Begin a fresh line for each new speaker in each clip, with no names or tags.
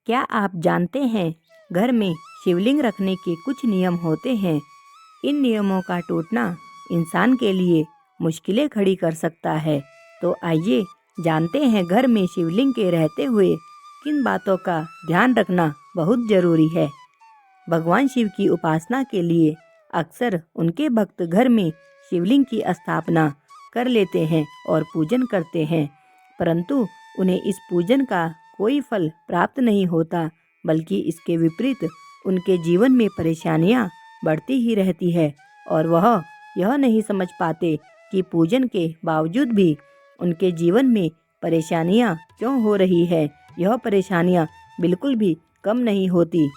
क्या आप जानते हैं घर में शिवलिंग रखने के कुछ नियम होते हैं। इन नियमों का टूटना इंसान के लिए मुश्किलें खड़ी कर सकता है। तो आइए जानते हैं घर में शिवलिंग के रहते हुए किन बातों का ध्यान रखना बहुत ज़रूरी है। भगवान शिव की उपासना के लिए अक्सर उनके भक्त घर में शिवलिंग की स्थापना कर लेते हैं और पूजन करते हैं, परंतु उन्हें इस पूजन का कोई फल प्राप्त नहीं होता, बल्कि इसके विपरीत उनके जीवन में परेशानियां बढ़ती ही रहती है और वह यह नहीं समझ पाते कि पूजन के बावजूद भी उनके जीवन में परेशानियां क्यों हो रही है। यह परेशानियां बिल्कुल भी कम नहीं होती।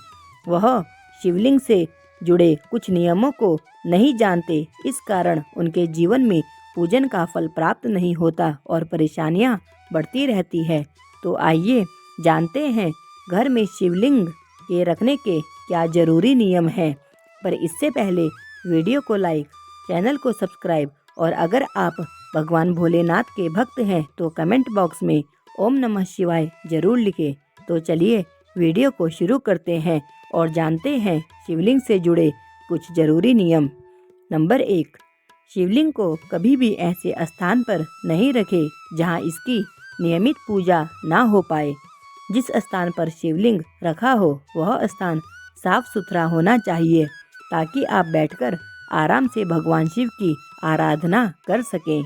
वह शिवलिंग से जुड़े कुछ नियमों को नहीं जानते, इस कारण उनके जीवन में पूजन का फल प्राप्त नहीं होता और परेशानियां बढ़ती रहती है। तो आइए जानते हैं घर में शिवलिंग के रखने के क्या ज़रूरी नियम हैं। पर इससे पहले वीडियो को लाइक, चैनल को सब्सक्राइब और अगर आप भगवान भोलेनाथ के भक्त हैं तो कमेंट बॉक्स में ओम नमः शिवाय ज़रूर लिखें। तो चलिए वीडियो को शुरू करते हैं और जानते हैं शिवलिंग से जुड़े कुछ ज़रूरी नियम। नंबर 1, शिवलिंग को कभी भी ऐसे स्थान पर नहीं रखें जहां इसकी नियमित पूजा ना हो पाए। जिस स्थान पर शिवलिंग रखा हो वह स्थान साफ सुथरा होना चाहिए ताकि आप बैठकर आराम से भगवान शिव की आराधना कर सकें।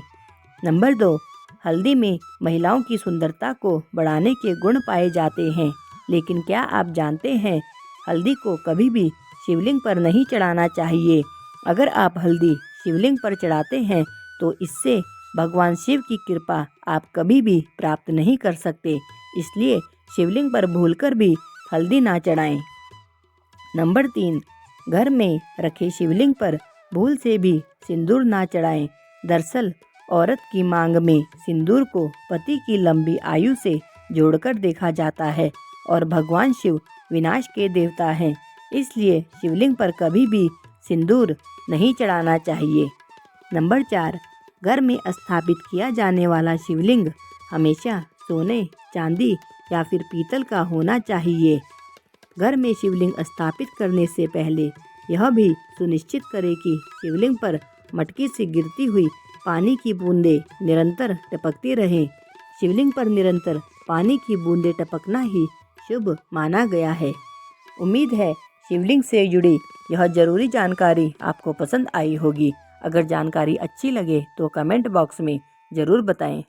नंबर 2, हल्दी में महिलाओं की सुंदरता को बढ़ाने के गुण पाए जाते हैं, लेकिन क्या आप जानते हैं हल्दी को कभी भी शिवलिंग पर नहीं चढ़ाना चाहिए। अगर आप हल्दी शिवलिंग पर चढ़ाते हैं तो इससे भगवान शिव की कृपा आप कभी भी प्राप्त नहीं कर सकते, इसलिए शिवलिंग पर भूलकर भी हल्दी ना चढ़ाएं। नंबर 3, घर में रखे शिवलिंग पर भूल से भी सिंदूर ना चढ़ाएं। दरअसल औरत की मांग में सिंदूर को पति की लंबी आयु से जोड़कर देखा जाता है और भगवान शिव विनाश के देवता हैं, इसलिए शिवलिंग पर कभी भी सिंदूर नहीं चढ़ाना चाहिए। नंबर 4, घर में स्थापित किया जाने वाला शिवलिंग हमेशा सोने, चांदी या फिर पीतल का होना चाहिए। घर में शिवलिंग स्थापित करने से पहले यह भी सुनिश्चित करें कि शिवलिंग पर मटकी से गिरती हुई पानी की बूंदें निरंतर टपकती रहें। शिवलिंग पर निरंतर पानी की बूंदें टपकना ही शुभ माना गया है। उम्मीद है शिवलिंग से जुड़ी यह ज़रूरी जानकारी आपको पसंद आई होगी। अगर जानकारी अच्छी लगे तो कमेंट बॉक्स में ज़रूर बताएं।